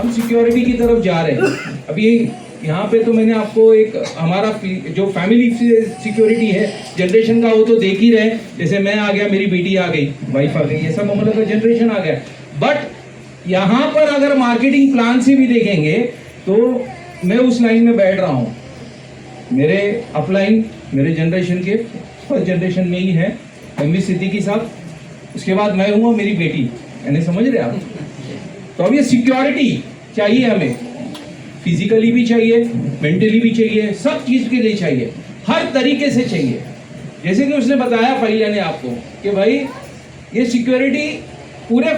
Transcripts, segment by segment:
हम सिक्योरिटी की तरफ जा रहे हैं। अभी यहाँ पे तो मैंने आपको एक हमारा जो फैमिली सिक्योरिटी है जनरेशन का वो तो देख ही रहे, जैसे मैं आ गया, मेरी बेटी आ गई, वाइफ आ गई, ये सब मतलब का जनरेशन आ गया। बट यहाँ पर अगर मार्केटिंग प्लान से भी देखेंगे तो मैं उस लाइन में बैठ रहा हूँ, मेरे अपलाइन मेरे जनरेशन के फर्स्ट जनरेशन में ही है एमवी सिद्दीकी साहब, उसके बाद मैं हूँ मेरी बेटी, यानी समझ रहे आप। तो अब ये सिक्योरिटी चाहिए हमें, फिजिकली भी चाहिए, मेंटली भी चाहिए, सब चीज के लिए चाहिए, हर तरीके से चाहिए। जैसे कि उसने बताया पहले ने आपको कि भाई ये सिक्योरिटी पूरे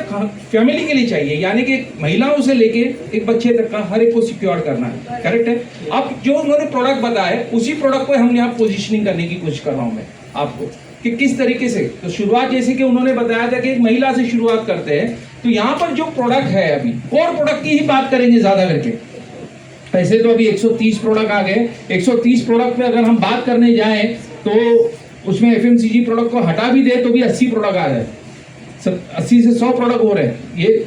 फैमिली के लिए चाहिए, यानी कि महिलाओं से लेके एक बच्चे तक का हर एक को सिक्योर करना है। करेक्ट है। अब जो उन्होंने प्रोडक्ट बताया उसी प्रोडक्ट को हम यहाँ पोजिशनिंग करने की कोशिश कर रहा हूँ मैं आपको कि किस तरीके से। तो शुरुआत जैसे कि उन्होंने बताया था कि एक महिला से शुरुआत करते हैं, तो यहाँ पर जो प्रोडक्ट है अभी कोर प्रोडक्ट की ही बात करेंगे ज्यादा करके। ऐसे तो अभी 130 प्रोडक्ट आ गए, 130 प्रोडक्ट में अगर हम बात करने जाएं तो उसमें एफएमसीजी प्रोडक्ट को हटा भी दे तो भी 80 प्रोडक्ट आ रहे हैं, 80 से 100 प्रोडक्ट हो रहे हैं। ये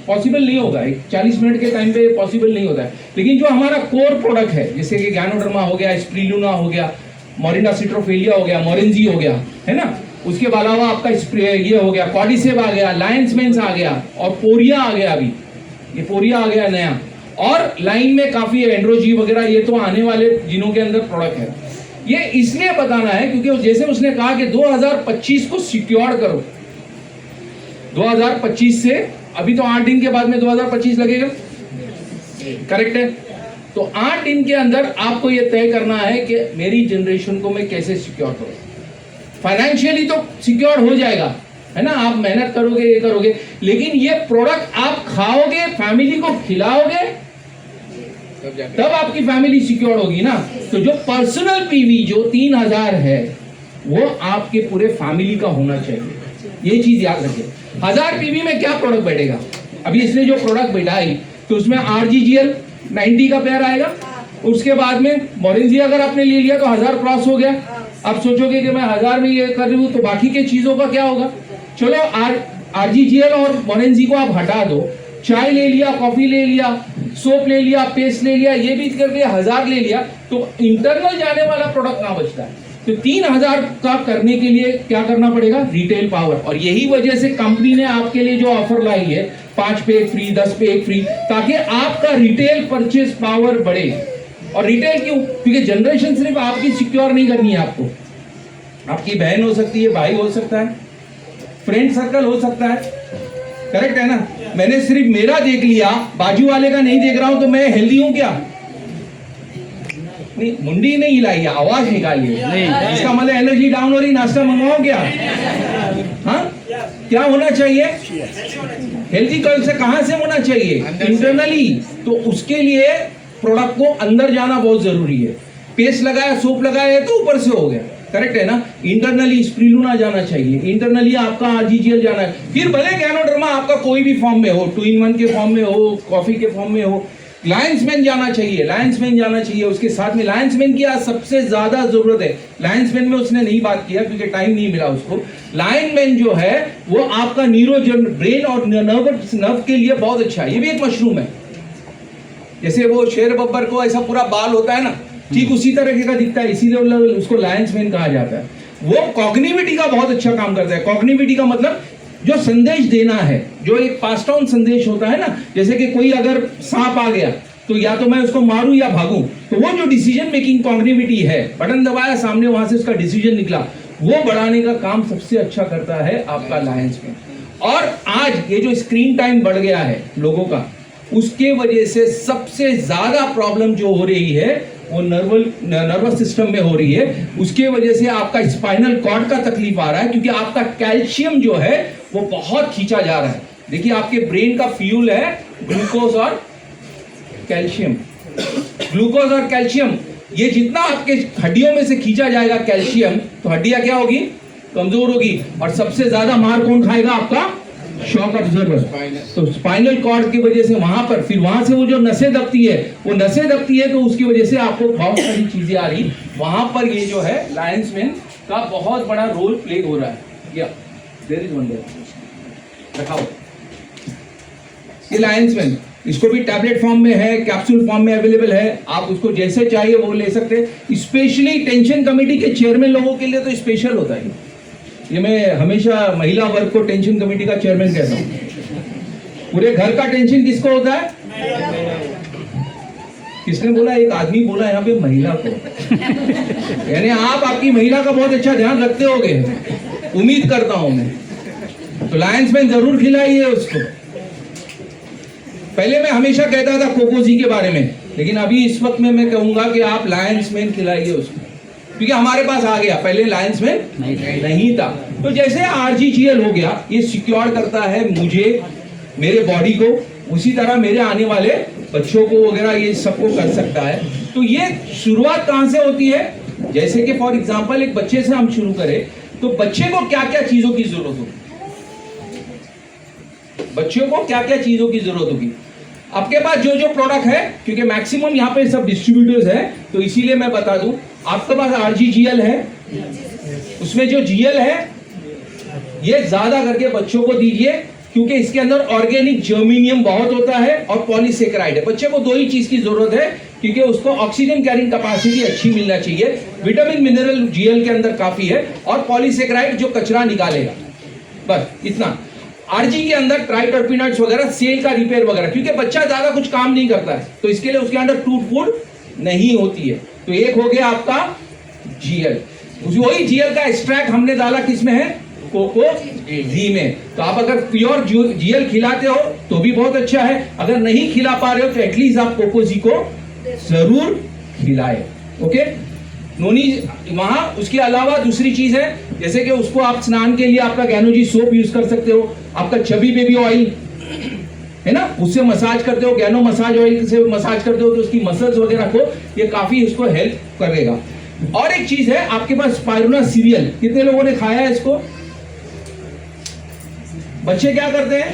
पॉसिबल नहीं होगा, 40 मिनट के टाइम पे पॉसिबल नहीं होता है। लेकिन जो हमारा कोर प्रोडक्ट है, जैसे कि गैनोडर्मा हो गया, स्प्रिलुना हो गया, मोरिंडा सिट्रोफिलिया हो गया, मोरेंजी हो गया, है ना, उसके अलावा आपका ये हो गया, कॉर्डिसेप आ गया, लायंस मेंस आ गया, और पोरिया आ गया, अभी ये पोरिया आ गया नया, और लाइन में काफी एंड्रोजी वगैरह, ये तो आने वाले दिनों के अंदर प्रोडक्ट है। ये इसलिए बताना है क्योंकि जैसे उसने कहा कि 2025 को सिक्योर करो, 2025 से अभी तो 8 दिन के बाद में 2025 लगेगा, करेक्ट है। तो 8 दिन के अंदर आपको यह तय करना है कि मेरी जनरेशन को मैं कैसे सिक्योर करूं। फाइनेंशियली तो सिक्योर हो जाएगा, है ना, आप मेहनत करोगे, ये करोगे, लेकिन ये प्रोडक्ट आप खाओगे, फैमिली को खिलाओगे, तब आपकी फैमिली सिक्योर होगी ना। तो जो पर्सनल पीवी जो 3000 है वो आपके पूरे फैमिली का होना चाहिए, ये चीज याद रखिए। 1000 पीवी में क्या प्रोडक्ट बैठेगा? अभी इसने जो प्रोडक्ट बैठाई तो उसमें RGGL 90 का पेयर आएगा, उसके बाद में मोरेंजी अगर आपने ले लिया तो 1000 क्रॉस हो गया। आप सोचोगे कि मैं 1000 में ये कर रही हूँ तो बाकी के चीजों का क्या होगा? चलो RGGL और मोरेंजी को आप हटा दो, चाय ले लिया, कॉफी ले लिया, सोप ले लिया, पेस्ट ले लिया, ये भी करके 1000 ले लिया, तो इंटरनल जाने वाला प्रोडक्ट ना बचता है। तो 3000 का करने के लिए क्या करना पड़ेगा? Retail power. और यही वजह से कंपनी ने आपके लिए जो ऑफर लाई है 5 पे 1 फ्री, 10 पे 1 फ्री, ताकि आपका रिटेल परचेज पावर बढ़े। और रिटेल क्यों? क्योंकि जनरेशन सिर्फ आपकी सिक्योर नहीं करनी है, आपको आपकी बहन हो सकती है, भाई हो सकता है, फ्रेंड सर्कल हो सकता है, करेक्ट है ना। मैंने सिर्फ मेरा देख लिया, बाजू वाले का नहीं देख रहा हूं, तो मैं हेल्दी हूं क्या? नहीं, मुंडी नहीं हिलाई, आवाज निकालिए, इसका मतलब एनर्जी डाउन हो रही, नाश्ता मंगवाओ क्या? हाँ, क्या होना चाहिए? हेल्दी कल से कहां से होना चाहिए? इंटरनली। तो उसके लिए प्रोडक्ट को अंदर जाना बहुत जरूरी है। पेस्ट लगाया, सोप लगाया तो ऊपर से हो गया, करेक्ट है ना। इंटरनली स्प्रिलुना जाना चाहिए, इंटरनली आपका RGGL जाना है, फिर भले गैनोडर्मा आपका कोई भी फॉर्म में हो, 2-in-1 के फॉर्म में हो, कॉफी के फॉर्म में हो, लायंस मैन जाना चाहिए, लायंस मैन जाना चाहिए। उसके साथ में लायंस मैन की आज सबसे ज्यादा जरूरत है। लायंस मैन में उसने नहीं बात किया क्योंकि टाइम नहीं मिला उसको। लायन मैन जो है वो आपका न्यूरोजन ब्रेन और नर्व के लिए बहुत अच्छा है। ये भी एक मशरूम है, जैसे वो शेर बब्बर को ऐसा पूरा बाल होता है ना, ठीक उसी तरह का दिखता है, इसीलिए उसको लायंस मैन कहा जाता है। वो कॉग्निविटी का बहुत अच्छा काम करता है। कॉग्निविटी का मतलब जो संदेश देना है, जो एक पास ऑन संदेश होता है ना, जैसे कि कोई अगर सांप आ गया तो या तो मैं उसको मारूं या भागूं, तो वो जो डिसीजन मेकिंग कॉग्निविटी है, बटन दबाया, सामने वहां से उसका डिसीजन निकला, वो बढ़ाने का काम सबसे अच्छा करता है आपका लायंस मैन। और आज ये जो स्क्रीन टाइम बढ़ गया है लोगों का, उसके वजह से सबसे ज्यादा प्रॉब्लम जो हो रही है वो नर्वस सिस्टम में हो रही है। उसके वजह से आपका स्पाइनल कॉर्ड का तकलीफ आ रहा है, क्योंकि आपका कैल्शियम जो है वो बहुत खींचा जा रहा है। देखिए आपके ब्रेन का फ्यूल है ग्लूकोज और कैल्शियम। ग्लूकोज और कैल्शियम, ये जितना आपके हड्डियों में से खींचा जाएगा कैल्शियम, तो हड्डियां क्या होगी? कमजोर होगी। और सबसे ज्यादा मार कौन खाएगा? आपका शॉक ऑब्जर्वर। तो स्पाइनल कॉर्ड की वजह से वहां पर, फिर वहां से वो जो नसें दबती है, वो नसें दबती है, तो उसकी वजह से आपको बहुत सारी चीजें आ रही। वहां पर ये जो है लायंस मैन का बहुत बड़ा रोल प्ले हो रहा है। या देयर इज वन देयर, रखाओ ये लायंस मैन। इसको भी टैबलेट फॉर्म में है, कैप्सूल फॉर्म में अवेलेबल है, आप उसको जैसे चाहिए वो ले सकते हैं। स्पेशली टेंशन कमेटी के चेयरमैन लोगों के लिए तो स्पेशल होता है ये। मैं हमेशा महिला वर्ग को टेंशन कमेटी का चेयरमैन कहता हूँ। पूरे घर का टेंशन किसको होता है? किसने बोला? एक आदमी बोला यहाँ पे महिला को। यानी आप आपकी महिला का बहुत अच्छा ध्यान रखते होगे, उम्मीद करता हूं मैं। तो लायंस मैन जरूर खिलाइए उसको। पहले मैं हमेशा कहता था कोकोजी के बारे में, लेकिन अभी इस वक्त में मैं कहूंगा कि आप लायंस मैन खिलाइए उसको, क्योंकि हमारे पास आ गया, पहले लायंस मैन नहीं था। तो जैसे RGGL हो गया, ये सिक्योर करता है मुझे, मेरे बॉडी को, उसी तरह मेरे आने वाले बच्चों को वगैरह ये सबको कर सकता है। तो ये शुरुआत कहां से होती है? जैसे कि फॉर एग्जांपल एक बच्चे से हम शुरू करें, तो बच्चे को क्या क्या चीजों की जरूरत होगी? बच्चों को क्या क्या चीजों की जरूरत होगी? आपके पास जो जो प्रोडक्ट है, क्योंकि मैक्सिमम यहाँ पे सब डिस्ट्रीब्यूटर्स है, तो इसीलिए मैं बता दूं, आपके पास RGGL है, उसमें जो GL है ये ज्यादा करके बच्चों को दीजिए, क्योंकि इसके अंदर ऑर्गेनिक जर्मेनियम बहुत होता है और पॉलीसेकेराइड है। बच्चे को दो ही चीज की जरूरत है, क्योंकि उसको ऑक्सीजन कैरिंग कैपेसिटी अच्छी मिलना चाहिए, विटामिन मिनरल GL के अंदर काफी है, और पॉलीसेकेराइड जो कचरा निकालेगा, बस इतना। RG के अंदर ट्राइटर्पिनॉइड्स वगैरह, सेल का रिपेयर वगैरह, क्योंकि बच्चा ज्यादा कुछ काम नहीं करता है, तो इसके लिए उसके अंदर टूट फूट नहीं होती है। तो एक हो गया आपका GL। वही GL का एक्सट्रैक्ट हमने डाला किसमें है? कोको घी में। तो आप अगर प्योर GL खिलाते हो तो भी बहुत अच्छा है, अगर नहीं खिला पा रहे हो तो एटलीस्ट आप कोको घी को जरूर खिलाए। ओके, नोनी वहां। उसके अलावा दूसरी चीज है, जैसे कि उसको आप स्नान के लिए आपका गैनोजी सोप यूज कर सकते हो, आपका चबी बेबी ऑयल है ना, उससे मसाज करते हो, गैनो मसाज ऑयल से मसाज करते हो, तो उसकी मसल्स वगैरह को ये काफी उसको हेल्प करेगा। और एक चीज है, आपके पास स्पाइरुलिना सीरियल, कितने लोगों ने खाया है इसको? बच्चे क्या करते हैं?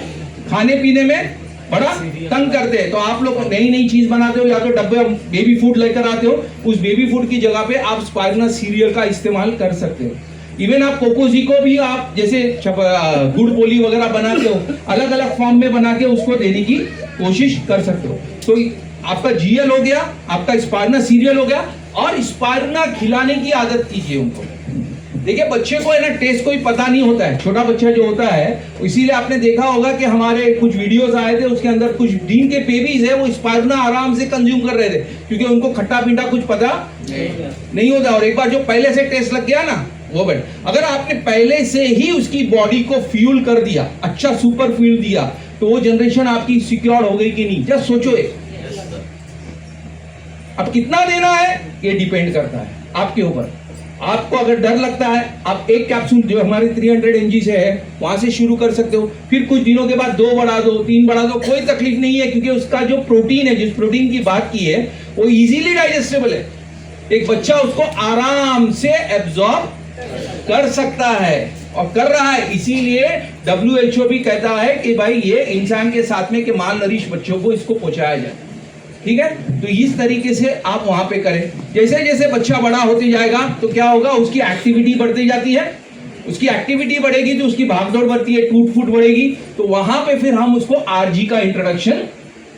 खाने पीने में बड़ा तंग करते हैं, तो आप लोग नई नई चीज बनाते हो, या तो डब्बे बेबी फूड लेकर आते हो, उस बेबी फूड की जगह पे आप स्पाइरुलिना सीरियल का इस्तेमाल कर सकते हो। इवन आप कोकोजी को भी आप जैसे गुड़ पोली वगैरह बनाते हो, अलग अलग फॉर्म में बना के उसको देने की कोशिश कर सकते हो। तो आपका GL हो गया, आपका स्पाइरुलिना सीरियल हो गया, और स्पाइरुलिना खिलाने की आदत कीजिए उनको। देखिए बच्चे को है ना, टेस्ट कोई पता नहीं होता है, छोटा बच्चा जो होता है, इसीलिए आपने देखा होगा कि हमारे कुछ वीडियोस आए थे, उसके अंदर कुछ दिन के बेबीज है, वो स्पाइरुलिना आराम से कंज्यूम कर रहे थे, क्योंकि उनको खट्टा पीटा कुछ पता नहीं होता। और एक बार जो पहले से टेस्ट लग गया ना, वो बेट, अगर आपने पहले से ही उसकी बॉडी को फ्यूल कर दिया, अच्छा सुपर फ्यूल दिया, तो वो जनरेशन आपकी सिक्योर हो गई कि नहीं? जस्ट सोचो। अब कितना देना है ये डिपेंड करता है आपके ऊपर। आपको अगर डर लगता है, आप एक कैप्सूल जो हमारे 300 mg से है वहां से शुरू कर सकते हो, फिर कुछ दिनों के बाद 2 बढ़ा दो, 3 बढ़ा दो, कोई तकलीफ नहीं है, क्योंकि उसका जो प्रोटीन है, जिस प्रोटीन की बात की है, वो इजीली डाइजेस्टेबल है। एक बच्चा उसको आराम से एब्जॉर्ब कर सकता है और कर रहा है। इसीलिए WHO भी कहता है कि भाई ये इंसान के साथ में कि माल नरिश बच्चों को इसको पहुंचाया जाए। ठीक है, तो इस तरीके से आप वहां पे करें। जैसे जैसे बच्चा बड़ा होते जाएगा तो क्या होगा, उसकी एक्टिविटी बढ़ती जाती है, उसकी एक्टिविटी बढ़ेगी तो उसकी भागदौड़ बढ़ती है, टूट फूट बढ़ेगी, तो वहां पे फिर हम उसको RG का इंट्रोडक्शन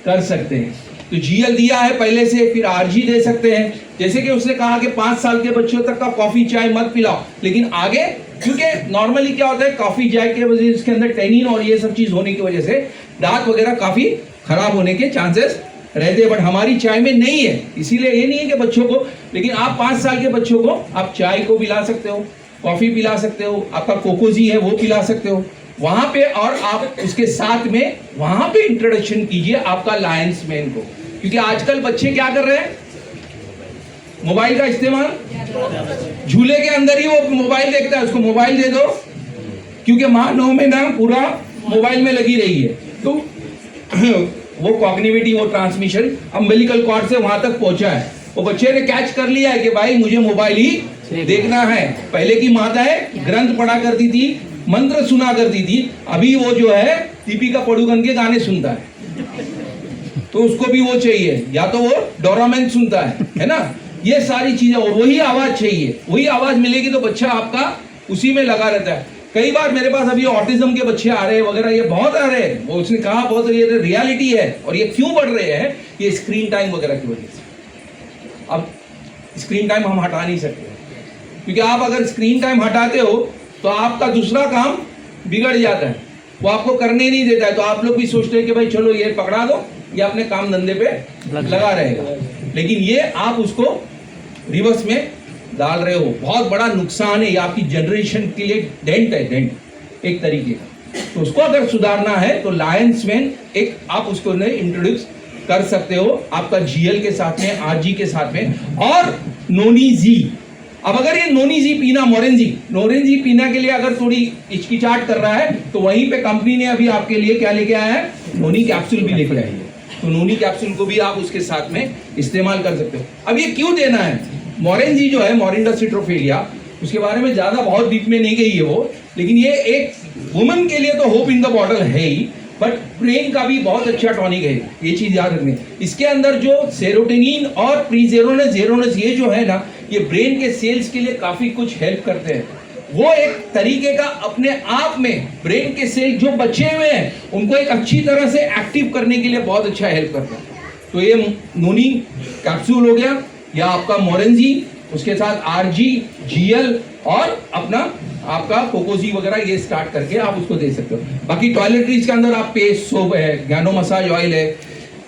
कर सकते हैं। तो GL दिया है पहले से, फिर RG दे सकते हैं। जैसे कि उसने कहा कि 5 साल के बच्चों तक का कॉफी चाय मत पिलाओ, लेकिन आगे, क्योंकि नॉर्मली क्या होता है, कॉफी चाय के वजह से इसके अंदर टेनिन और ये सब चीज होने की वजह से दांत वगैरह काफी खराब होने के चांसेस रहते हैं, बट हमारी चाय में नहीं है। इसीलिए ये नहीं है कि बच्चों को, लेकिन आप 5 साल के बच्चों को आप चाय को पिला सकते हो, कॉफी पिला सकते हो, आपका कोकोजी है वो पिला सकते हो वहां पे, और आप उसके साथ में वहां पे इंट्रोडक्शन कीजिए आपका लायंस मैन को। क्योंकि आजकल बच्चे क्या कर रहे हैं, मोबाइल का इस्तेमाल, झूले के अंदर ही वो मोबाइल देखता है, उसको मोबाइल दे दो, क्योंकि माँ 9 महीना पूरा मोबाइल में लगी रही है, तो वो कॉग्निटिविटी, वो ट्रांसमिशन अम्बिलिकल कॉर्ड से वहां तक पहुंचा है। वो बच्चे ने कैच कर लिया है कि भाई मुझे मोबाइल ही देखना है। पहले की माताएं ग्रंथ पढ़ा करती थी, मंत्र सुना करती थी, अभी वो जो है दीपिका पादुकोण के गाने सुनता है, तो उसको भी वो चाहिए, या तो वो डोरेमोन सुनता है ना, ये सारी चीजें, और वही आवाज चाहिए, वही आवाज मिलेगी तो बच्चा आपका उसी में लगा रहता है। कई बार मेरे पास अभी ऑटिज्म के बच्चे आ रहे हैं वगैरह, ये बहुत आ रहे हैं, वो उसने कहा बहुत ये रियलिटी है। और ये क्यों बढ़ रहे हैं? ये स्क्रीन टाइम वगैरह की वजह से। अब स्क्रीन टाइम हम हटा नहीं सकते, क्योंकि आप अगर स्क्रीन टाइम हटाते हो तो आपका दूसरा काम बिगड़ जाता है, वो आपको करने नहीं देता है। तो आप लोग भी सोचते हैं कि भाई चलो ये पकड़ा दो, ये अपने काम धंधे पे लगा रहेगा, लेकिन ये आप उसको रिवर्स में डाल रहे हो। बहुत बड़ा नुकसान है, ये आपकी जनरेशन के लिए डेंट है, डेंट एक तरीके का। तो उसको अगर सुधारना है तो लायंस मैन एक आप उसको इंट्रोड्यूस कर सकते हो, आपका जीएल के साथ में, आरजी के साथ में, और नोनी जी। अब अगर ये नोनी जी पीना, मोरेंजी पीना के लिए अगर थोड़ी हिचकिचाहट कर रहा है तो वहीं पे कंपनी ने अभी आपके लिए क्या लेके आया है, नोनी कैप्सूल भी लेके आई है। तो नोनी कैप्सूल को भी आप उसके साथ में इस्तेमाल कर सकते हो। अब ये क्यों देना है? मोरेंजी जो है, मोरिंडा सिट्रोफिलिया, उसके बारे में ज्यादा बहुत डीप में नहीं गई है वो, लेकिन ये एक वुमन के लिए तो होप इन द बॉटल है ही, बट ब्रेन का भी बहुत अच्छा टॉनिक है, ये चीज याद रखनी। इसके अंदर जो सेरोटोनिन और प्रीजेरोनस ये जो है ना, ये ब्रेन के सेल्स के लिए काफी कुछ हेल्प करते हैं। वो एक तरीके का अपने आप में ब्रेन के सेल जो बचे हुए हैं उनको एक अच्छी तरह से एक्टिव करने के लिए बहुत अच्छा हेल्प करता है। तो ये नोनी कैप्सूल हो गया, या आपका मोरेंजी, उसके साथ आरजी, जीएल और अपना आपका कोकोजी वगैरह, ये स्टार्ट करके आप उसको दे सकते हो। बाकी टॉयलेटरीज के अंदर आप पेस्ट, सोप है, गैनो मसाज ऑयल है,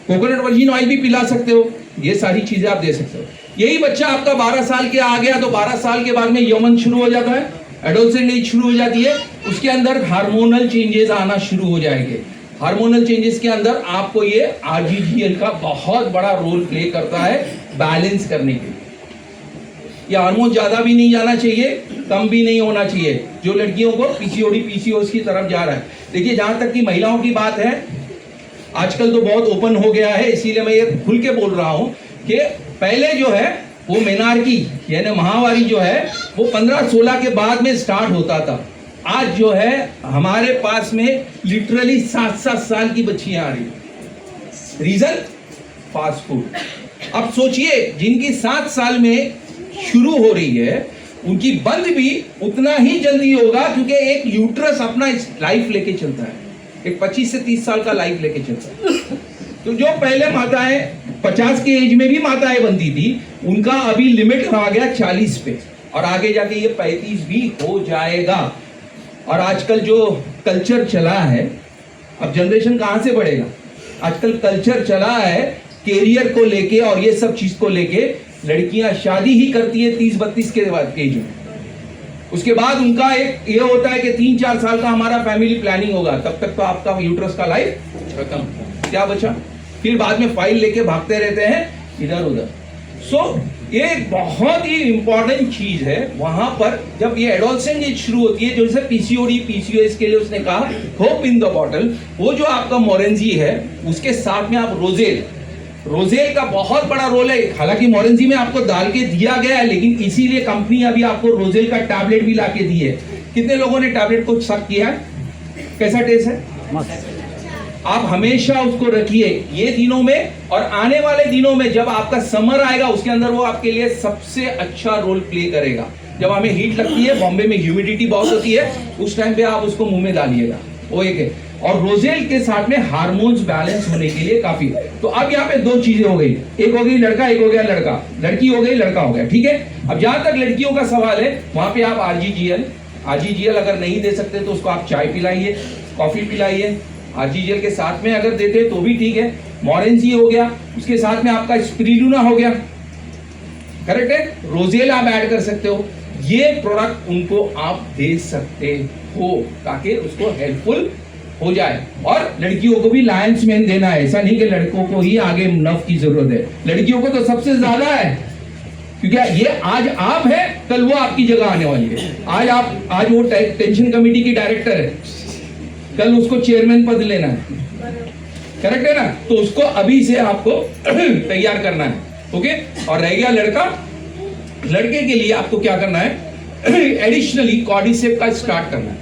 कोकोनट वर्जिन ऑयल भी पिला सकते हो, ये सारी चीजें आप दे सकते हो। यही बच्चा आपका 12 साल के आ गया तो 12 साल के बाद में यौवन शुरू हो जाता है, एडोलसेंट एज शुरू हो जाती है, उसके अंदर हार्मोनल चेंजेस आना शुरू हो जाएंगे। हार्मोनल चेंजेस के अंदर आपको ये आरजीजीएल का बहुत बड़ा रोल प्ले करता है बैलेंस करने के लिए। ये हार्मोन ज्यादा भी नहीं जाना चाहिए, कम भी नहीं होना चाहिए, जो लड़कियों को पीसीओडी पीसीओएस की तरफ जा रहा है। देखिए, जहां तक कि महिलाओं की बात है, आजकल तो बहुत ओपन हो गया है, इसीलिए मैं ये खुल के बोल रहा हूं कि पहले जो है वो मेनार्की यानी माहवारी जो है वो 15-16 के बाद में स्टार्ट होता था। आज जो है हमारे पास में लिटरली 7-7 साल की बच्चियां आ रही है। रीजन? Fast food. अब सोचिए, जिनकी 7 साल में शुरू हो रही है उनकी बंद भी उतना ही जल्दी होगा, क्योंकि एक यूट्रस अपना लाइफ लेके चलता है, एक 25 से 30 साल का लाइफ लेके चलता है। तो जो पहले माताएं 50 के एज में भी माताएं बनती थी, उनका अभी लिमिट आ गया 40 पे, और आगे जाके ये 35 भी हो जाएगा। और आजकल जो कल्चर चला है, अब जनरेशन कहां से बढ़ेगा? आजकल कल्चर चला है कैरियर को लेके और ये सब चीज को लेके, लड़कियां शादी ही करती है 30-32 के बाद एज में। उसके बाद उनका एक ये होता है कि 3-4 साल का हमारा फैमिली प्लानिंग होगा, तब तक तो आपका यूट्रस का लाइफ खत्म, क्या बचा? फिर बाद में फाइल लेके भागते रहते हैं इधर उधर। सो ये एक बहुत ही इंपॉर्टेंट चीज है। वहां पर जब ये एडोलसेंट एज शुरू होती है, जैसे पीसीओडी पीसीओएस के लिए उसने कहा होप इन द बॉटल, वो जो आपका मोरेंजी है उसके साथ में आप रोजेल का बहुत बड़ा रोल है। हालांकि मोरेंजी में आपको डाल के दिया गया है, लेकिन इसीलिए कंपनी अभी आपको रोजेल का टैबलेट भी लाके दी है। कितने लोगों ने टैबलेट को सक किया है? कैसा टेस्ट है? आप हमेशा उसको रखिए ये दिनों में, और आने वाले दिनों में जब आपका समर आएगा उसके अंदर वो आपके लिए सबसे अच्छा रोल प्ले करेगा। जब हमें हीट लगती है, बॉम्बे में ह्यूमिडिटी बहुत होती है, उस टाइम पे आप उसको मुंह में डालिएगा, वो एक है। और रोजेल के साथ में हार्मोन्स बैलेंस होने के लिए काफी। तो अब यहाँ पे 2 चीजें हो गई, एक हो गई लड़का, एक हो गया लड़का, लड़की हो गई, लड़का हो गया, ठीक है। अब जहां तक लड़कियों का सवाल है, वहां पे आप आरजीजीएल अगर नहीं दे सकते तो उसको आप चाय पिलाइए, कॉफी पिलाइए। आरजीजीएल के साथ में अगर देते तो भी ठीक है। मोरेंजी हो गया, उसके साथ में आपका स्पिरुलिना हो गया, करेक्ट है। रोजेल आप ऐड कर सकते हो, ये प्रोडक्ट उनको आप दे सकते हो ताकि उसको हेल्पफुल हो जाए। और लड़कियों को भी लायंस मैन देना है, ऐसा नहीं कि लड़कों को ही आगे नफ की जरूरत है, लड़कियों को तो सबसे ज्यादा है, क्योंकि ये आज आप है, कल वो आपकी जगह आने वाली है। आज वो टेंशन कमेटी की डायरेक्टर है, कल उसको चेयरमैन पद लेना है, करेक्ट है ना। तो उसको अभी से आपको तैयार करना है, ओके। और रह गया लड़का, लड़के के लिए आपको क्या करना है, एडिशनली कॉर्डिसेप का स्टार्ट करना है।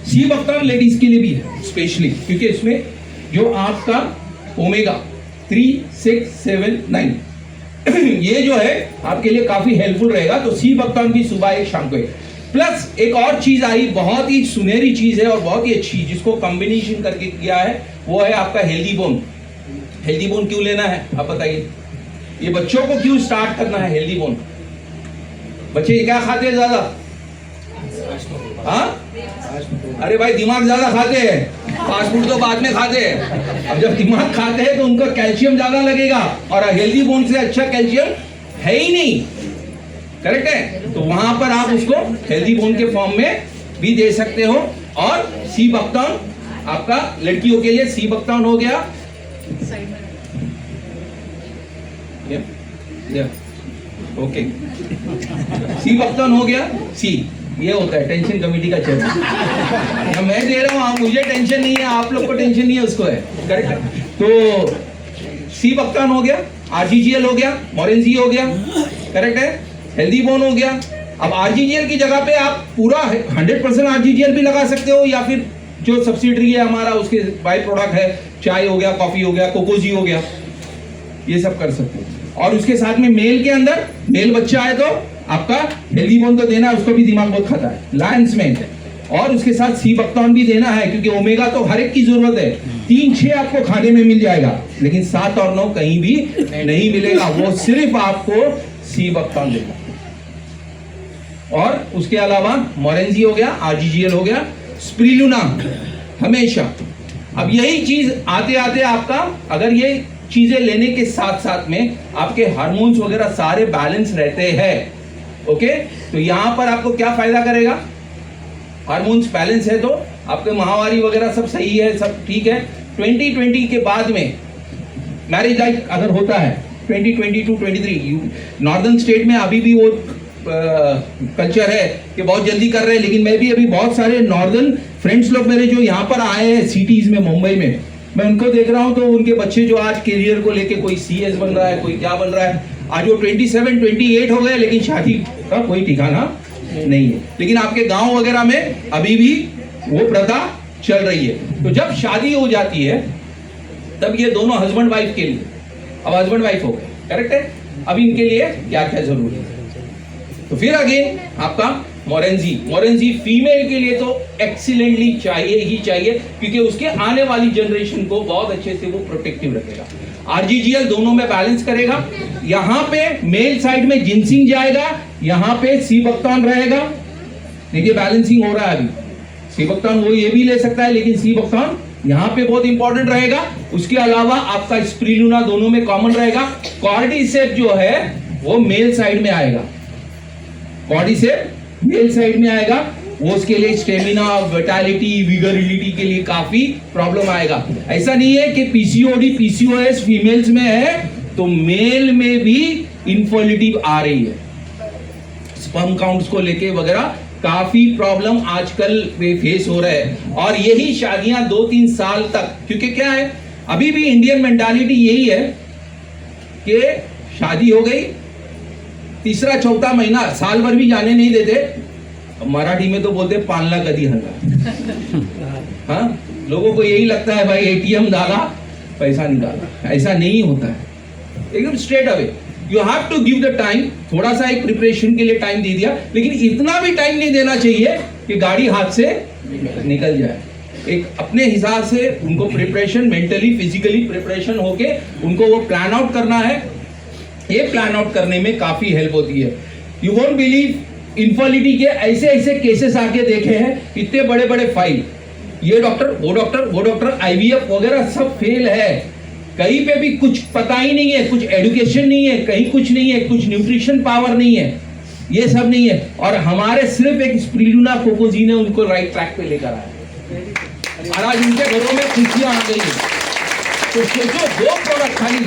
सीबक्टोन लेडीज के लिए भी है स्पेशली, क्योंकि इसमें जो आपका ओमेगा 3, 6, 7, 9 ये जो है आपके लिए काफी हेल्पफुल रहेगा। तो सी बक्तान की सुबह एक शाम को एक, प्लस एक और चीज आई, बहुत ही सुनहरी चीज है और बहुत ही अच्छी, जिसको कॉम्बिनेशन करके किया है, वो है आपका हेल्दी बोन। हेल्दी बोन क्यों लेना है आप बताइए? ये बच्चों को क्यों स्टार्ट करना है हेल्दी बोन? बच्चे क्या खाते हैं ज्यादा? हाँ, अरे भाई दिमाग ज्यादा खाते हैं, फास्ट फूड तो बाद में खाते हैं। अब जब दिमाग खाते हैं तो उनको कैल्शियम ज्यादा लगेगा, और हेल्दी बोन से अच्छा कैल्शियम है ही नहीं, करेक्ट है? तो वहां पर आप उसको हेल्दी बोन के फॉर्म में भी दे सकते हो। और सी बक्तान आपका लड़कियों के लिए सी बक्तान हो गया, ओके, सी बक्तान हो गया। सी ये होता है टेंशन कमेटी का चेयरमैन। मैं दे रहा हूँ, मुझे टेंशन नहीं है, आप लोग को टेंशन नहीं है, उसको है, करेक्ट है? तो सी बक्तान हो गया, आरजीजीएल हो गया, मोरेंजी हो गया, करेक्ट है? हेल्दी बोन हो गया। अब आरजीजीएल की जगह पे आप पूरा 100% आरजीजीएल भी लगा सकते हो, या फिर जो सब्सिडरी है हमारा उसके बाई प्रोडक्ट है, चाय हो गया, कॉफी हो गया, कोकोजी हो गया, ये सब कर सकते हो। और उसके साथ में मेल के अंदर, मेल बच्चा है तो आपका हेल्दी बोन तो देना है, उसको भी दिमाग बहुत खाता है, लायंस में। और उसके साथ सी बक्तान भी देना है, क्योंकि ओमेगा तो हर एक की जरूरत है। 3-6 आपको खाने में मिल जाएगा, लेकिन 7 और 9 कहीं भी नहीं मिलेगा, वो सिर्फ आपको सी बक्तान देगा। और उसके अलावा मोरेंजी हो गया, आरजीजीएल हो गया, स्प्रिलुना हमेशा। अब यही चीज आते आते आपका, अगर ये चीजें लेने के साथ साथ में आपके हार्मोन्स वगैरह सारे बैलेंस रहते हैं, ओके, तो यहां पर आपको क्या फायदा करेगा? हार्मोन्स बैलेंस है तो आपके माहवारी वगैरह सब सही है, सब ठीक है। 2020 के बाद में मैरिज लाइफ अगर होता है 2022-23 नॉर्दर्न स्टेट में अभी भी वो कल्चर है कि बहुत जल्दी कर रहे हैं, लेकिन मैं भी अभी बहुत सारे नॉर्दर्न फ्रेंड्स लोग मेरे जो यहाँ पर आए हैं सिटीज में, मुंबई में, मैं उनको देख रहा हूँ, तो उनके बच्चे जो आज करियर को लेके कोई सीएस बन रहा है, कोई क्या बन रहा है, आज वो 27-28 हो गए, लेकिन शादी का कोई ठिकाना नहीं है। लेकिन आपके गांव वगैरह में अभी भी वो प्रथा चल रही है। तो जब शादी हो जाती है तब ये दोनों हस्बैंड वाइफ के लिए, अब हस्बैंड वाइफ हो गए, करेक्ट है? अब इनके लिए क्या क्या जरूरी है? तो फिर अगेन आपका मोरेंजी फीमेल के लिए तो एक्सीलेंटली चाहिए ही चाहिए, क्योंकि उसके आने वाली जनरेशन को बहुत अच्छे से वो प्रोटेक्टिव रखेगा। आरजीजीएल दोनों में बैलेंस करेगा। यहां पे मेल साइड में जिनसिंग जाएगा, यहां पे सी बक्तान रहेगा। देखिए बैलेंसिंग हो रहा है अभी। सी बक्तान वो ये भी ले सकता है, लेकिन सी बक्तान यहां पे बहुत इंपॉर्टेंट रहेगा। उसके अलावा आपका स्प्रिलुना दोनों में कॉमन रहेगा। कॉर्डिसेप जो है वो मेल साइड में आएगा, कॉर्डिसेप मेल साइड में आएगा। वो उसके लिए स्टेमिना, विटालिटी, विगोरिटी के लिए काफी प्रॉब्लम आएगा। ऐसा नहीं है कि पीसीओडी पीसीओएस फीमेल्स में है तो मेल में भी इनफर्टिलिटी आ रही है। स्पर्म काउंट्स को लेके वगैरह काफी प्रॉब्लम आजकल फेस हो रहा है। और यही शादियां 2-3 साल तक, क्योंकि क्या है अभी भी इंडियन मेंटालिटी यही है कि शादी हो गई, तीसरा चौथा महीना साल भर भी जाने नहीं देते। मराठी में तो बोलते पालना कदी हल्ला। हाँ, लोगों को यही लगता है भाई एटीएम डाला पैसा निकाला। ऐसा नहीं होता है, एकदम straight away. You have to give the time. थोड़ा सा एक प्रिपरेशन के लिए टाइम दे दिया, लेकिन इतना भी टाइम नहीं देना चाहिए कि गाड़ी हाथ से निकल जाए। एक अपने हिसाब से उनको प्रिपरेशन, मेंटली फिजिकली प्रिपरेशन होके उनको वो प्लान आउट करना है। ये प्लान आउट करने में काफी हेल्प होती है। यू वोंट बिलीव, इनफर्टिलिटी के ऐसे ऐसे केसेस आके देखे हैं, इतने बड़े बड़े फाइल, ये डॉक्टर वो डॉक्टर वो डॉक्टर, आईवीएफ वगैरह सब फेल है। कहीं पे भी कुछ पता ही नहीं है, कुछ एजुकेशन नहीं है, कहीं कुछ नहीं है, कुछ न्यूट्रिशन पावर नहीं है, ये सब नहीं है। और हमारे सिर्फ एक स्प्रिलुना कोकोजी ने उनको राइट ट्रैक पे लेकर आया और आज उनके घरों में खुशियां आ गई है। तो सोचो, 2 प्रोडक्ट खाली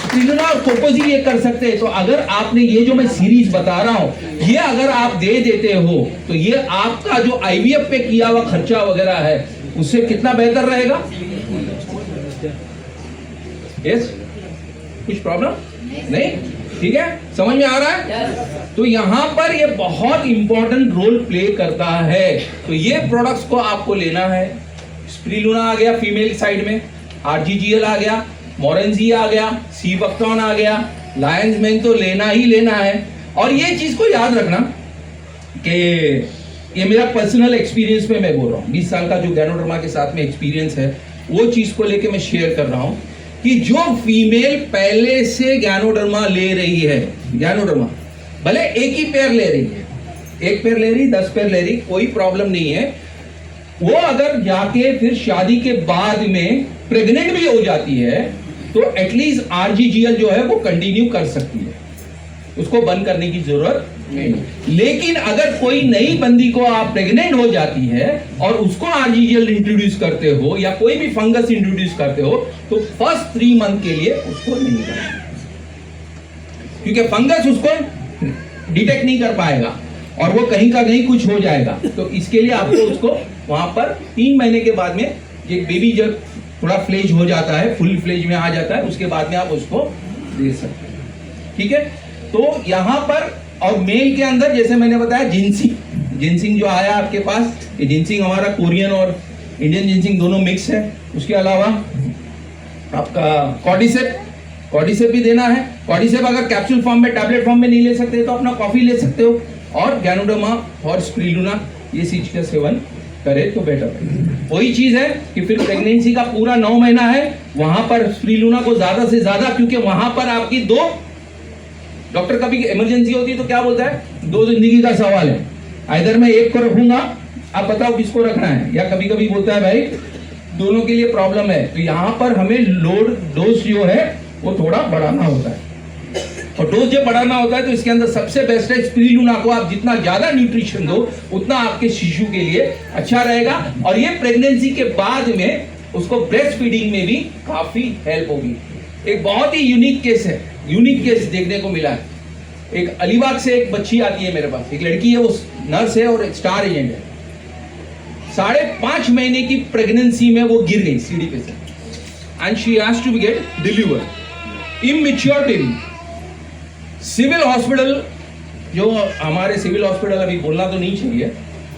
स्प्रिलुना और कोकोजी ये कर सकते हैं। तो अगर आपने ये जो मैं सीरीज बता रहा हूं, ये अगर आप दे देते हो तो ये आपका जो आईवीएफ पे किया हुआ खर्चा वगैरह है उससे कितना बेहतर रहेगा। यस, कुछ प्रॉब्लम नहीं? ठीक है, समझ में आ रहा है? तो यहां पर ये बहुत इंपॉर्टेंट रोल प्ले करता है। तो ये प्रोडक्ट्स को आपको लेना है। स्प्रिलुना आ गया फीमेल साइड में, आरजीजीएल आ गया, मोरेंजी आ गया, सी बक्तान आ गया, लायंस मैन तो लेना ही लेना है। और ये चीज को याद रखना कि ये मेरा पर्सनल एक्सपीरियंस में मैं बोल रहा हूँ, 20 साल का जो गैनोडर्मा के साथ में एक्सपीरियंस है वो चीज को लेके मैं शेयर कर रहा हूँ कि जो फीमेल पहले से गैनोडर्मा ले रही है, गैनोडर्मा भले एक ही पेयर ले रही है, 1 पेयर ले रही, 10 पेयर ले रही, कोई प्रॉब्लम नहीं है, वो अगर जाके फिर शादी के बाद में प्रेग्नेंट भी हो जाती है तो एटलीस्ट आरजीजीएल जो है वो कंटिन्यू कर सकती है, उसको बंद करने की जरूरत नहीं। लेकिन अगर कोई नई बंदी को आप प्रेग्नेंट हो जाती है और उसको आरजीजीएल इंट्रोड्यूस करते हो या कोई भी फंगस इंट्रोड्यूस करते हो तो फर्स्ट 3 मंथ के लिए उसको नहीं करना, क्योंकि फंगस उसको डिटेक्ट नहीं कर पाएगा और वो कहीं का कहीं कुछ हो जाएगा। तो इसके लिए आपको उसको वहां पर 3 महीने के बाद में एक बेबी जब थोड़ा फ्लेज हो जाता है, फुल फ्लेज में आ जाता है, उसके बाद में आप उसको दे सकते हैं। ठीक है, तो यहां पर और मेल के अंदर जैसे मैंने बताया जिनसिंग जो आया आपके पास, ये जिनसिंग हमारा कोरियन और इंडियन जिनसिंग दोनों मिक्स है। उसके अलावा आपका कॉर्डिसेप भी देना है। कॉर्डिसेप अगर कैप्सूल फॉर्म में, टैबलेट फॉर्म में नहीं ले सकते तो अपना कॉफी ले सकते हो, और गैनोडर्मा और स्प्रिलुना ये चीज का सेवन करे तो बेटर है। वही चीज है कि फिर प्रेगनेंसी का पूरा 9 महीना है, वहां पर स्प्रिलुना को ज्यादा से ज्यादा, क्योंकि वहां पर आपकी 2 डॉक्टर कभी इमरजेंसी होती है तो क्या बोलता है, 2 जिंदगी का सवाल है, इधर मैं एक को रखूंगा, आप बताओ किसको रखना है, या कभी कभी बोलता है भाई दोनों के लिए प्रॉब्लम है। तो यहाँ पर हमें लोड डोज जो है वो थोड़ा बढ़ाना होता है, और डोज जब बढ़ाना होता है तो इसके अंदर सबसे बेस्ट है स्प्रिलुना को आप जितना ज्यादा न्यूट्रिशन दो उतना आपके शिशु के लिए अच्छा रहेगा, और ये प्रेगनेंसी के बाद में उसको ब्रेस्ट फीडिंग में भी काफी हेल्प होगी। एक बहुत ही यूनिक केस देखने को मिला है। एक अलीबाग से एक बच्ची आती है मेरे पास, एक लड़की है, वो नर्स है और एक स्टार एजेंट है। 5.5 महीने की प्रेगनेंसी में वो गिर गई सीढ़ी पे से, and she has to get deliver immature baby. Civil hospital, जो हमारे सिविल हॉस्पिटल, अभी बोलना तो नहीं चाहिए,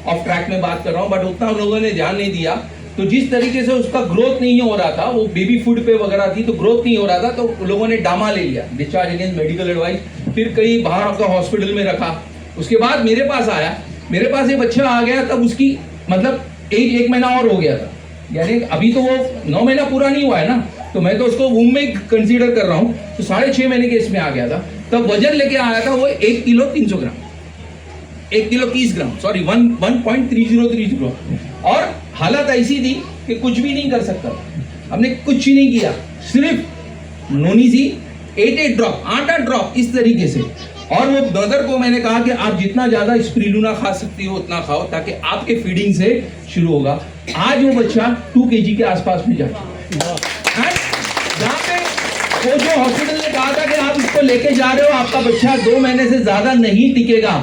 ऑफ ट्रैक में बात कर रहा हूं, बट उतना उन लोगों ने ध्यान नहीं दिया। तो जिस तरीके से उसका ग्रोथ नहीं हो रहा था, वो बेबी फूड पे वगैरह थी तो ग्रोथ नहीं हो रहा था, तो लोगों ने डामा ले लिया, डिस्चार्ज अगेंस्ट मेडिकल एडवाइस, फिर कहीं बाहर आपका हॉस्पिटल में रखा। उसके बाद मेरे पास आया, मेरे पास ये बच्चा आ गया, तब उसकी मतलब एज 1 महीना और हो गया था, यानी अभी तो वो 9 महीना पूरा नहीं हुआ है ना, तो मैं तो उसको वूम में कंसीडर कर रहा हूँ, तो 6.5 महीने के इसमें आ गया था। तब वजन लेके आया था वो 1 किलो 300 ग्राम, 1 किलो 30 ग्राम, सॉरी 1.3030, और हालत ऐसी थी कि कुछ भी नहीं कर सकता। हमने कुछ ही नहीं किया, सिर्फ नोनी सी 8 ड्रॉप, 8 ड्रॉप इस तरीके से। और वो मदर को मैंने कहा कि आप जितना ज्यादा स्प्रिलुना खा सकती हो उतना खाओ, ताकि आपके फीडिंग से शुरू होगा। आज वो बच्चा 2 kg के आसपास में जाता है। जहाँ पे वो जो हॉस्पिटल ने कहा था कि आप इसको लेके जा रहे हो, आपका बच्चा 2 महीने से ज्यादा नहीं टिकेगा,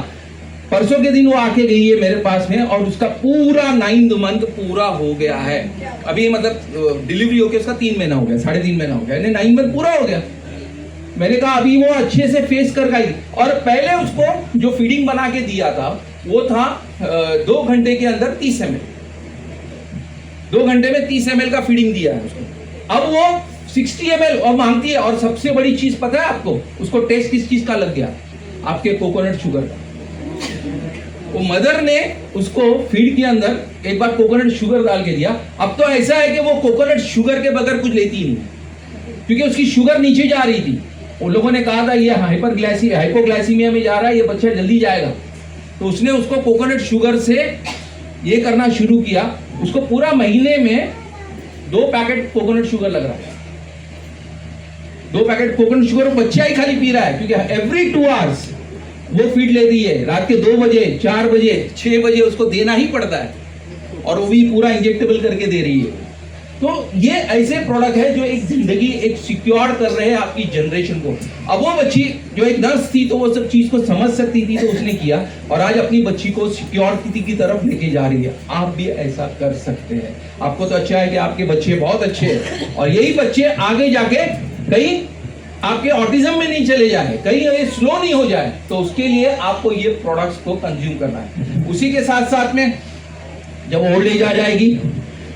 परसों के दिन वो आके गई है मेरे पास में, और उसका पूरा 9th मंथ पूरा हो गया है। अभी मतलब डिलीवरी होके उसका 3 महीना हो गया, 3.5 महीना हो गया, 9 मंथ पूरा हो गया। मैंने कहा अभी वो अच्छे से फेस कर गई। और पहले उसको जो फीडिंग बना के दिया था वो था 2 घंटे के अंदर 30 ml, 2 घंटे में 30 ml का फीडिंग दिया है उसको। अब वो 60 ml और मांगती है। और सबसे बड़ी चीज पता है आपको, उसको टेस्ट किस चीज का लग गया, आपके कोकोनट शुगर का। वो मदर ने उसको फीड के अंदर एक बार कोकोनट शुगर डाल के दिया। अब तो ऐसा है कि वो कोकोनट शुगर के बगैर कुछ लेती ही नहीं, क्योंकि उसकी शुगर नीचे जा रही थी। उन लोगों ने कहा था ये हाइपोग्लाइसीमिया में जा रहा है, ये बच्चा जल्दी जाएगा। तो उसने उसको कोकोनट शुगर से ये करना शुरू किया। उसको पूरा महीने में 2 पैकेट कोकोनट शुगर लग रहा है, 2 पैकेट कोकोनट शुगर बच्चा ही खाली पी रहा है, क्योंकि एवरी 2 आवर्स वो फीड ले रही है। रात के 2 बजे, 4 बजे, 6 बजे उसको देना ही पड़ता है, और वो भी पूरा इंजेक्टेबल करके दे रही है। तो ये ऐसे प्रोडक्ट है जो एक जिंदगी एक सिक्योर कर रहे हैं आपकी जनरेशन को। अब वो बच्ची जो एक नर्स थी तो वो सब चीज को समझ सकती थी, तो उसने किया, और आज अपनी बच्ची को सिक्योरिटी की तरफ लेके जा रही है। आप भी ऐसा कर सकते हैं। आपको तो अच्छा है कि आपके बच्चे बहुत अच्छे हैं, और यही बच्चे आगे जाके कहीं आपके ऑटिज्म में नहीं चले जाए, कहीं ये स्लो नहीं हो जाए, तो उसके लिए आपको ये प्रोडक्ट्स को कंज्यूम करना है। उसी के साथ साथ में जब ओल्ड एज आ जाएगी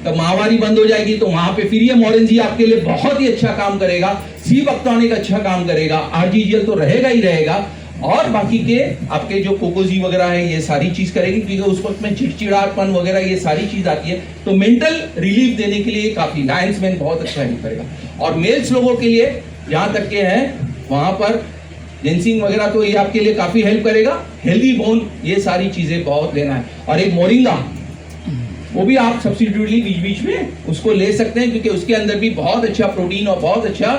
तो माहवारी बंद हो जाएगी, तो वहां पे फिर ये मोरेंजी आपके लिए बहुत ही अच्छा काम करेगा, सी बक्टॉनिक अच्छा काम करेगा, आरजीजीएल तो रहेगा ही रहेगा, और बाकी के आपके जो कोकोजी वगैरह है ये सारी चीज करेगी, क्योंकि उस वक्त में चिड़चिड़ापन वगैरह ये सारी चीज आती है, तो मेंटल रिलीफ देने के लिए काफी लायंस मैन बहुत अच्छा हेल्प करेगा। और मेल्स लोगों के लिए जहां तक के है वहां पर जेंसिंग वगैरह तो ये आपके लिए काफी हेल्प करेगा, हेल्दी बोन ये सारी चीजें बहुत लेना है। और एक मोरिंगा वो भी आप सब्स्टिट्यूटली बीच बीच में उसको ले सकते हैं, क्योंकि उसके अंदर भी बहुत अच्छा प्रोटीन और बहुत अच्छा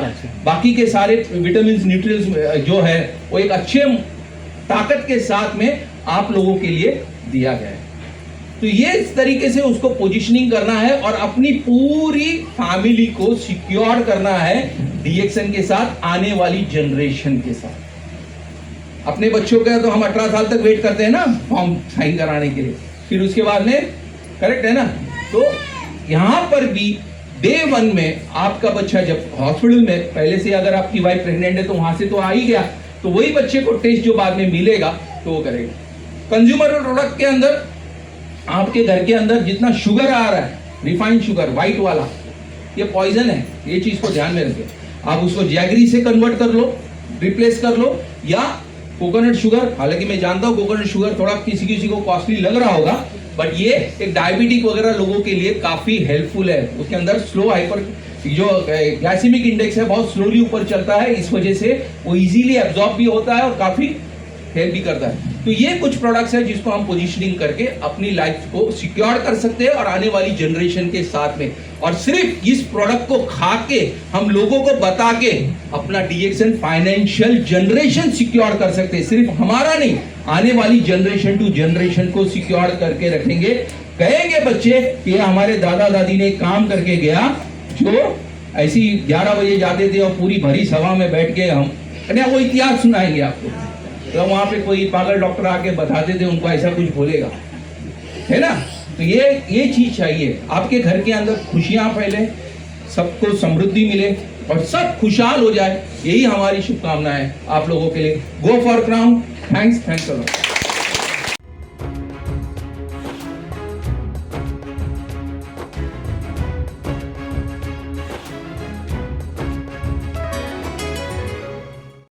बाकी के सारे विटामिन न्यूट्रिएंट्स जो है वो एक अच्छे ताकत के साथ में आप लोगों के लिए दिया गया है। तो ये इस तरीके से उसको पोजीशनिंग करना है और अपनी पूरी फैमिली को सिक्योर करना है डीएक्सएन के साथ, आने वाली जनरेशन के साथ। अपने बच्चों का तो हम 18 साल तक वेट करते हैं ना फॉर्म साइन कराने के लिए, फिर उसके बाद में, करेक्ट है ना। तो यहां पर भी डे 1 में आपका बच्चा जब हॉस्पिटल में, पहले से अगर आपकी वाइफ प्रेग्नेंट है तो वहां से तो आ ही गया, तो वही बच्चे को टेस्ट जो बाद में मिलेगा तो वो करेगा। कंज्यूमर प्रोडक्ट के अंदर आपके घर के अंदर जितना शुगर आ रहा है, रिफाइंड शुगर व्हाइट वाला, ये पॉइजन है, ये चीज को ध्यान में रखिए। आप उसको जैगरी से कन्वर्ट कर लो, रिप्लेस कर लो, या कोकोनट शुगर, हालांकि मैं जानता हूं कोकोनट शुगर थोड़ा किसी किसी को कॉस्टली लग रहा होगा, बट ये एक डायबिटिक वगैरह लोगों के लिए काफी हेल्पफुल है। उसके अंदर स्लो हाइपर जो ग्लाइसेमिक इंडेक्स है बहुत स्लोली ऊपर चलता है, इस वजह से वो इजीली एब्जॉर्ब भी होता है और काफी हेल्प भी करता है। तो ये कुछ प्रोडक्ट्स है जिसको हम पोजीशनिंग करके अपनी लाइफ को सिक्योर कर सकते हैं और आने वाली जनरेशन के साथ में, और सिर्फ इस प्रोडक्ट को खा के हम लोगों को बता के अपना डीएक्सएन फाइनेंशियल जनरेशन सिक्योर कर सकते हैं। सिर्फ हमारा नहीं, आने वाली जनरेशन टू जनरेशन को सिक्योर करके रखेंगे। कहेंगे बच्चे कि हमारे दादा दादी ने काम करके गया, जो ऐसी 11 बजे जाते थे और पूरी भरी सभा में बैठ के हम वो इतिहास सुनाएंगे आपको, तो वहां पे कोई पागल डॉक्टर आके बताते थे, उनको ऐसा कुछ बोलेगा, है ना। तो ये चीज चाहिए, आपके घर के अंदर खुशियां फैले, सबको समृद्धि मिले और सब खुशहाल हो जाए, यही हमारी शुभकामना है आप लोगों के लिए। Go for crown. Thanks a lot.